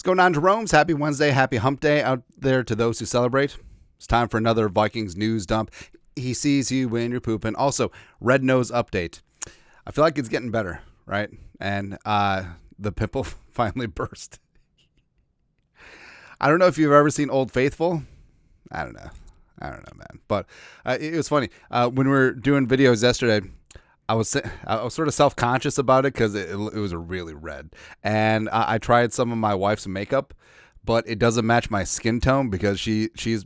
going on, Jerome's? Happy Wednesday, happy hump day out there to those who celebrate. It's time for another Vikings news dump. He sees you when you're pooping. Also, red nose update. I feel like it's getting better, right? And the pimple finally burst. I don't know if you've ever seen Old Faithful. I don't know, man. But it was funny. When we were doing videos yesterday, I was sort of self-conscious about it because it was really red. And I tried some of my wife's makeup, but it doesn't match my skin tone because she's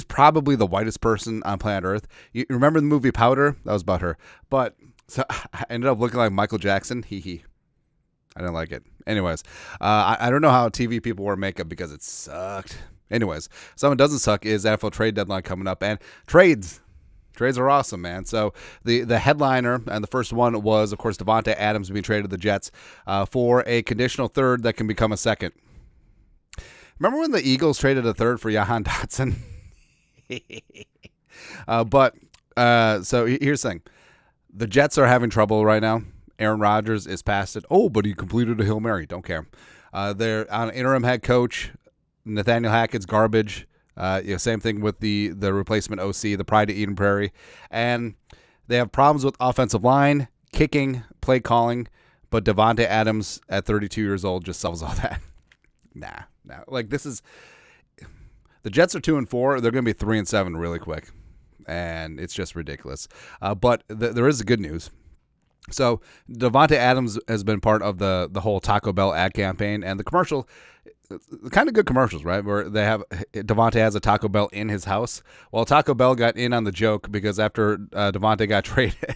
probably the whitest person on planet Earth. You remember the movie Powder? That was about her. But so I ended up looking like Michael Jackson. Hee. I didn't like it. Anyways, I don't know how TV people wear makeup because it sucked. Anyways, something that doesn't suck is NFL trade deadline coming up. And trades are awesome, man. So the headliner and the first one was, of course, Davante Adams being traded to the Jets for a conditional third that can become a second. Remember when the Eagles traded a third for Jahan Dotson? So here's the thing. The Jets are having trouble right now. Aaron Rodgers is past it. Oh, but he completed a Hail Mary. Don't care. They're on interim head coach. Nathaniel Hackett's garbage. Same thing with the replacement OC, the pride of Eden Prairie. And they have problems with offensive line, kicking, play calling, but Davante Adams at 32 years old just solves all that. Nah. Like, this is – the Jets are 2-4. They're going to be 3-7 really quick, and it's just ridiculous. But there is good news. So Davante Adams has been part of the whole Taco Bell ad campaign, and the commercial – kind of good commercials, right? Where they have Davante has a Taco Bell in his house. Well, Taco Bell got in on the joke because after Davante got traded,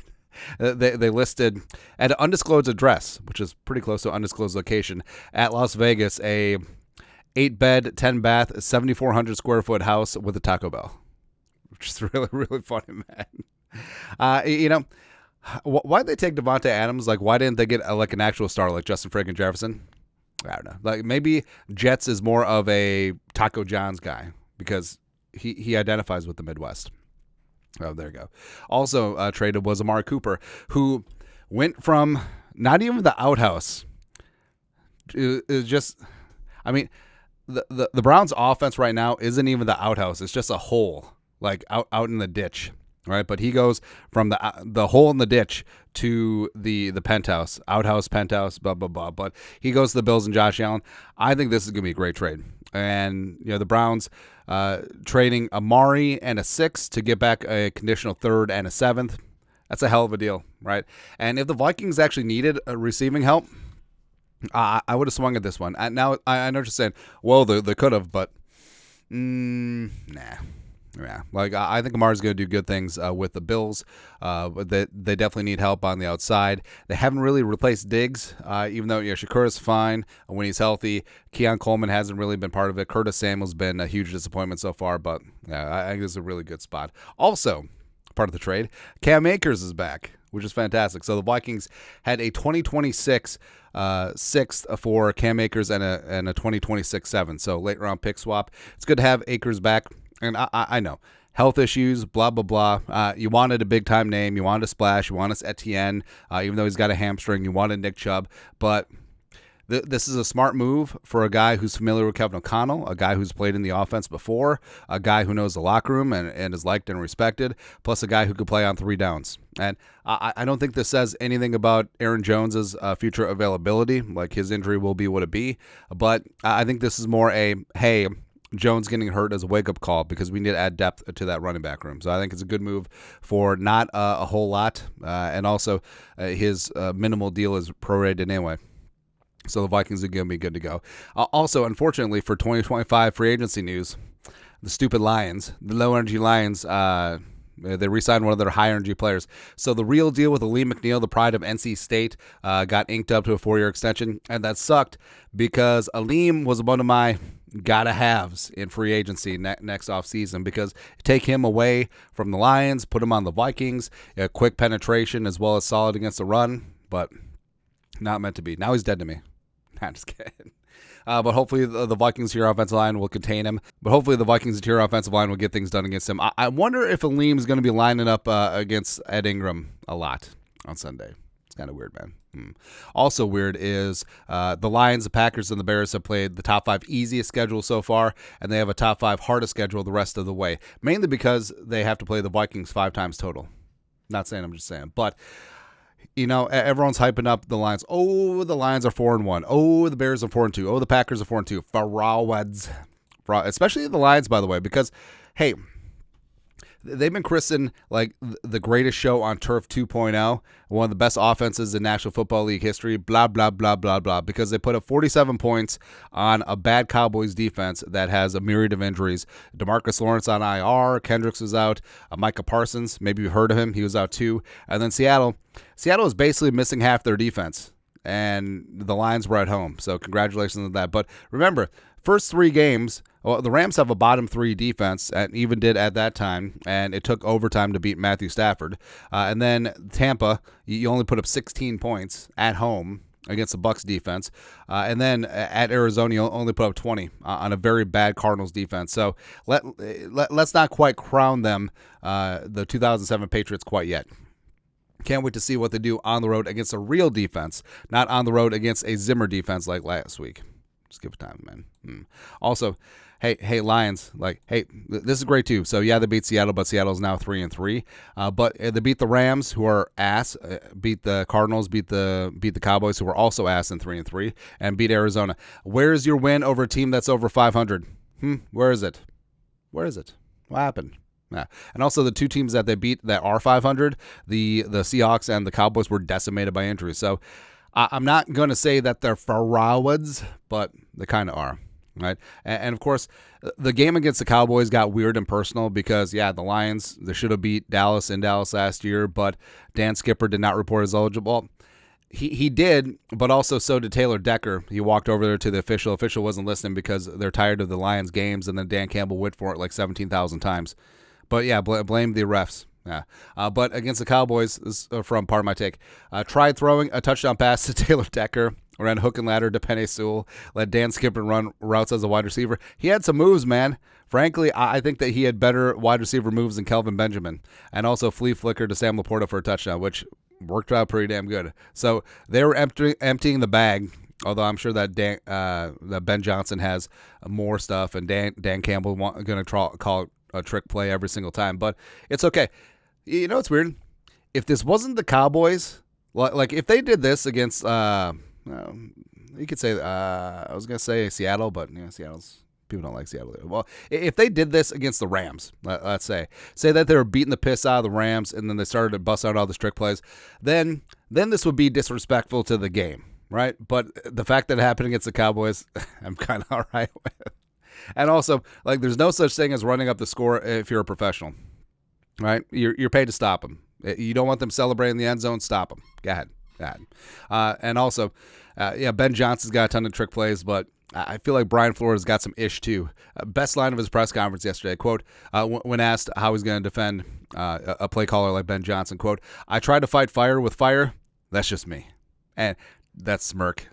they listed at an undisclosed address, which is pretty close to an undisclosed location, at Las Vegas, a 8-bed, 10-bath, 7,400 square foot house with a Taco Bell, which is really, really funny, man. Why'd they take Davante Adams? Like, why didn't they get an actual star like Justin friggin' Jefferson? I don't know. Like, maybe Jets is more of a Taco John's guy because he identifies with the Midwest. Oh, there you go. Also traded was Amari Cooper, who went from not even the outhouse. Is just, I mean, the Browns' offense right now isn't even the outhouse. It's just a hole, like out in the ditch. Right, but he goes from the hole in the ditch to the penthouse, outhouse, penthouse, blah, blah, blah. But he goes to the Bills and Josh Allen. I think this is going to be a great trade. And, the Browns trading Amari and a 6th to get back a conditional 3rd and a 7th. That's a hell of a deal, right? And if the Vikings actually needed receiving help, I would have swung at this one. Now, I know what you're saying, well, they could have, but nah. Yeah, I think Amari's going to do good things with the Bills, but they definitely need help on the outside. They haven't really replaced Diggs, even though Shakura's fine when he's healthy. Keon Coleman hasn't really been part of it. Curtis Samuel's been a huge disappointment so far, but yeah, I think this is a really good spot. Also, part of the trade, Cam Akers is back, which is fantastic. So the Vikings had a 2026 6th for Cam Akers and a 2026 7th. So late round pick swap. It's good to have Akers back. And I know, health issues, blah, blah, blah. You wanted a big-time name. You wanted a splash. You wanted Etienne, even though he's got a hamstring. You wanted Nick Chubb. But this is a smart move for a guy who's familiar with Kevin O'Connell, a guy who's played in the offense before, a guy who knows the locker room and is liked and respected, plus a guy who could play on 3 downs. And I don't think this says anything about Aaron Jones's future availability, like his injury will be what it be. But I think this is more hey, Jones getting hurt as a wake-up call because we need to add depth to that running back room. So I think it's a good move for not a whole lot, and also his minimal deal is prorated anyway. So the Vikings are going to be good to go. Also, unfortunately, for 2025 free agency news, the stupid Lions, the low-energy Lions, they re-signed one of their high-energy players. So the real deal with Aleem McNeil, the pride of NC State, got inked up to a 4-year extension, and that sucked because Aleem was one of my gotta-haves in free agency next offseason because take him away from the Lions, put him on the Vikings, quick penetration as well as solid against the run, but not meant to be. Now he's dead to me. I'm just kidding. But hopefully the Vikings' interior offensive line will contain him. But hopefully the Vikings' interior offensive line will get things done against him. I wonder if Aleem is going to be lining up against Ed Ingram a lot on Sunday. It's kind of weird, man. Also weird is the Lions, the Packers, and the Bears have played the top 5 easiest schedule so far, and they have a top 5 hardest schedule the rest of the way, mainly because they have to play the Vikings 5 times total. Not saying, I'm just saying. But, everyone's hyping up the Lions. Oh, the Lions are 4-1. Oh, the Bears are 4-2. Oh, the Packers are 4-2. Farrawads. Especially the Lions, by the way, because, hey, they've been christened like the greatest show on turf 2.0, one of the best offenses in National Football League history, blah, blah, blah, blah, blah, because they put up 47 points on a bad Cowboys defense that has a myriad of injuries. DeMarcus Lawrence on IR, Kendricks was out, Micah Parsons, maybe you've heard of him, he was out too, and then Seattle is basically missing half their defense, and the Lions were at home, so congratulations on that. But remember, first 3 games, the Rams have a bottom 3 defense, and even did at that time, and it took overtime to beat Matthew Stafford. And then Tampa, you only put up 16 points at home against the Bucs defense. And then at Arizona, you only put up 20 on a very bad Cardinals defense. So let's not quite crown them the 2007 Patriots quite yet. Can't wait to see what they do on the road against a real defense, not on the road against a Zimmer defense like last week. Just give it time, man. Also, hey, Lions, this is great too. So yeah, they beat Seattle, but Seattle's now 3-3. But they beat the Rams, who are ass. Beat the Cardinals, beat the Cowboys, who are also ass in 3-3, and beat Arizona. Where is your win over a team that's over 500? Where is it? What happened? Yeah. And also the 2 teams that they beat that are 500, the Seahawks and the Cowboys, were decimated by injuries. So I'm not going to say that they're Farrawads, but they kind of are, right? And of course, the game against the Cowboys got weird and personal because, the Lions, they should have beat Dallas in Dallas last year, but Dan Skipper did not report as eligible. He did, but also so did Taylor Decker. He walked over there to the official. Official wasn't listening because they're tired of the Lions games, and then Dan Campbell went for it like 17,000 times. But yeah, blame the refs. Yeah, but against the Cowboys, this is from part of my take, tried throwing a touchdown pass to Taylor Decker, ran hook and ladder to Penei Sewell, let Dan Skipper run routes as a wide receiver. He had some moves, man. Frankly, I think that he had better wide receiver moves than Kelvin Benjamin, and also flea flicker to Sam Laporta for a touchdown, which worked out pretty damn good. So they were emptying the bag. Although I'm sure that that Ben Johnson has more stuff, and Dan Campbell going to call a trick play every single time, but it's okay. You know what's weird? If this wasn't the Cowboys, like if they did this against, you could say, I was going to say Seattle, but Seattle's, people don't like Seattle. Well, if they did this against the Rams, let's say that they were beating the piss out of the Rams, and then they started to bust out all the trick plays, then this would be disrespectful to the game, right? But the fact that it happened against the Cowboys, I'm kind of all right with. And also, there's no such thing as running up the score if you're a professional. Right, you're paid to stop them. You don't want them celebrating the end zone. Stop them. Go ahead. And also, Ben Johnson's got a ton of trick plays, but I feel like Brian Flores got some ish too. Best line of his press conference yesterday. Quote: when asked how he's going to defend a play caller like Ben Johnson. Quote: I try to fight fire with fire. That's just me. And that smirk.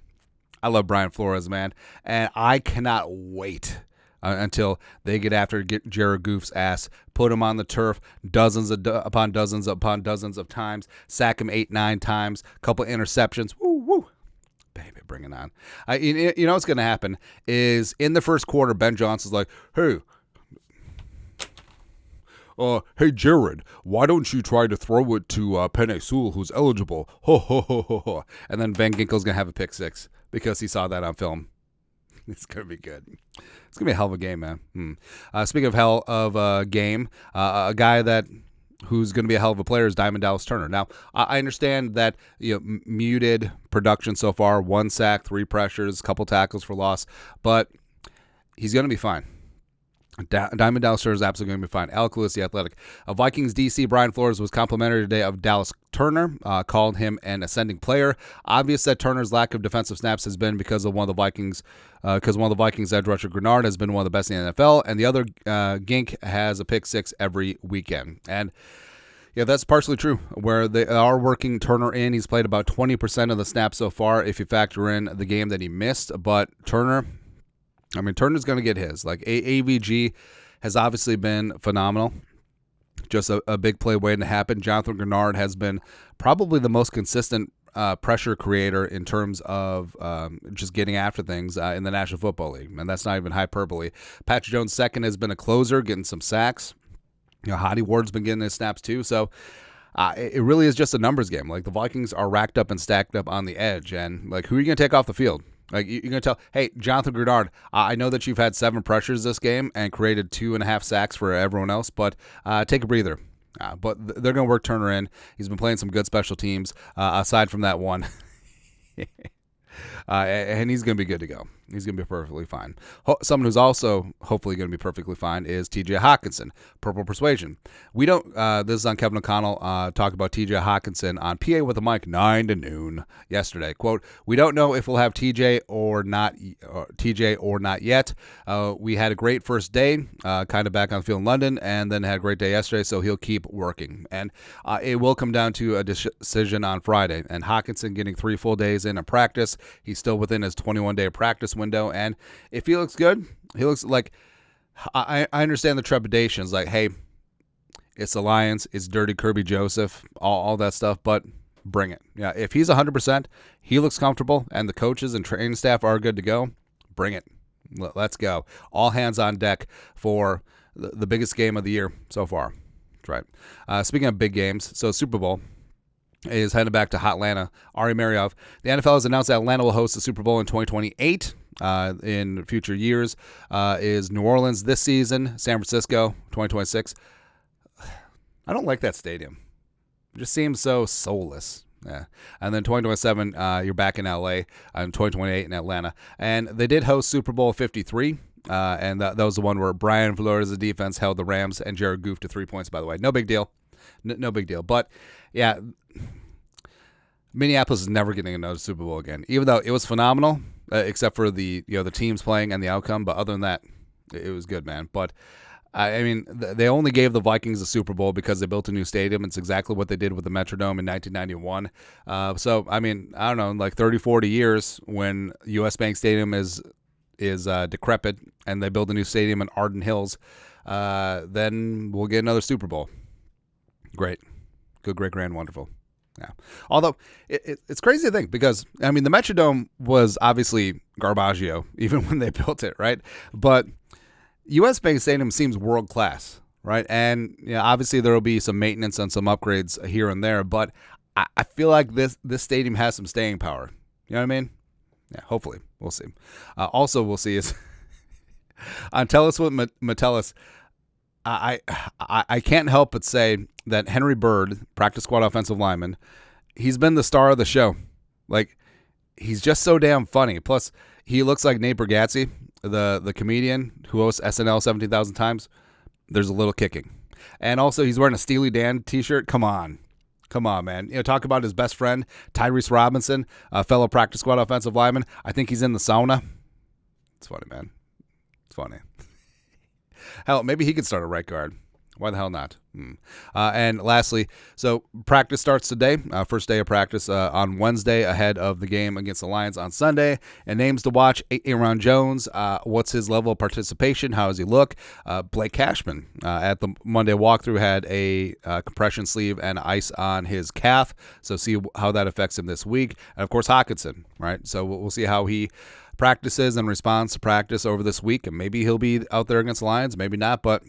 I love Brian Flores, man, and I cannot wait until they get after Jared Goff's ass, put him on the turf dozens upon dozens of times, sack him 8-9 times, couple interceptions. Woo, baby, bring it on. You know what's going to happen is in the first quarter, Ben Johnson's like, hey, Jared, why don't you try to throw it to Penei Sewell, who's eligible? Ho, ho, ho, ho, ho. And then Van Ginkel's going to have a pick 6 because he saw that on film. It's going to be good. It's going to be a hell of a game, man. Speaking of hell of a game, a guy who's going to be a hell of a player is Diamond Dallas Turner. Now, I understand that muted production so far, 1 sack, 3 pressures, couple tackles for loss, but he's going to be fine. Diamond Dallas Turner is absolutely going to be fine. Alec Lewis, The Athletic. Vikings DC Brian Flores was complimentary today of Dallas Turner, called him an ascending player. Obvious that Turner's lack of defensive snaps has been because one of the Vikings edge rusher Grenard has been one of the best in the NFL, and the other Gink has a pick 6 every weekend. And yeah, that's partially true. Where they are working Turner in, he's played about 20% of the snaps so far if you factor in the game that he missed. But Turner's going to get his. AVG has obviously been phenomenal. Just a big play waiting to happen. Jonathan Grenard has been probably the most consistent pressure creator in terms of just getting after things in the National Football League, and that's not even hyperbole. Patrick Jones second has been a closer, getting some sacks. Hottie Ward's been getting his snaps too, so it really is just a numbers game. Like, the Vikings are racked up and stacked up on the edge, and like, who are you going to take off the field? Like, you're going to tell, hey, Jonathan Grenard, I know that you've had 7 pressures this game and created 2.5 sacks for everyone else, but take a breather. But they're going to work Turner in. He's been playing some good special teams aside from that one. And he's going to be good to go. He's going to be perfectly fine. Someone who's also hopefully going to be perfectly fine is TJ Hockenson, Purple Persuasion. We don't, this is on Kevin O'Connell, talk about TJ Hockenson on PA with a Mic 9 to noon yesterday. Quote, we don't know if we'll have TJ or not yet. We had a great first day, kind of back on the field in London, and then had a great day yesterday, so he'll keep working. And it will come down to a decision on Friday. And Hockenson getting 3 full days in practice. He's still within his 21-day practice window, and if he looks good, he looks like, I understand the trepidations, like, hey, it's the Lions, it's dirty Kirby Joseph, all that stuff, but bring it. Yeah, if he's 100%, he looks comfortable, and the coaches and training staff are good to go, bring it. Let's go. All hands on deck for the biggest game of the year so far. That's right. Speaking of big games, so Super Bowl is heading back to Hotlanta. Ari Mariov. The NFL has announced that Atlanta will host the Super Bowl in 2028. In future years is New Orleans this season, San Francisco 2026. I don't like that stadium. It just seems so soulless. Yeah. And then 2027, you're back in LA, and 2028 in Atlanta. And they did host Super Bowl 53. And that was the one where Brian Flores' defense held the Rams, and Jared Goff to 3 points, by the way. No big deal. No big deal. But, yeah, Minneapolis is never getting another Super Bowl again, even though it was phenomenal, except for the teams playing and the outcome. But other than that, it was good, man. But, I mean, they only gave the Vikings a Super Bowl because they built a new stadium. It's exactly what they did with the Metrodome in 1991. So, I mean, I don't know, like 30, 40 years when U.S. Bank Stadium is decrepit and they build a new stadium in Arden Hills, then we'll get another Super Bowl. Great. Good, great, grand, wonderful. Yeah. Although, it's crazy to think because, I mean, the Metrodome was obviously garbaggio even when they built it, right? But U.S. Bank Stadium seems world-class, right? And obviously there will be some maintenance and some upgrades here and there, but I feel like this stadium has some staying power. You know what I mean? Yeah, hopefully. We'll see. Also, we'll see is on Tell Us with Metellus, I can't help but say that Henry Bird, practice squad offensive lineman, he's been the star of the show. Like, he's just so damn funny. Plus, he looks like Nate Bargatze, the comedian who hosts SNL 17,000 times. There's a little kicking. And also, he's wearing a Steely Dan t-shirt. Come on, man. Talk about his best friend, Tyrese Robinson, a fellow practice squad offensive lineman. I think he's in the sauna. It's funny, man. It's funny. Hell, maybe he could start a right guard. Why the hell not? And lastly, so practice starts today. First day of practice on Wednesday ahead of the game against the Lions on Sunday. And names to watch: Aaron Jones. What's his level of participation? How does he look? Blake Cashman at the Monday walkthrough had a compression sleeve and ice on his calf. So see how that affects him this week. And of course, Hockenson, right? So we'll see how he practices and responds to practice over this week. And maybe he'll be out there against the Lions, maybe not, but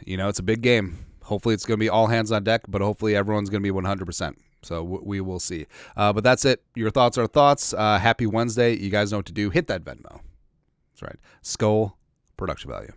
it's a big game. Hopefully it's going to be all hands on deck, but hopefully everyone's going to be 100%. So we will see. But that's it. Your thoughts are thoughts. Happy Wednesday. You guys know what to do. Hit that Venmo. That's right. Skull Production Value.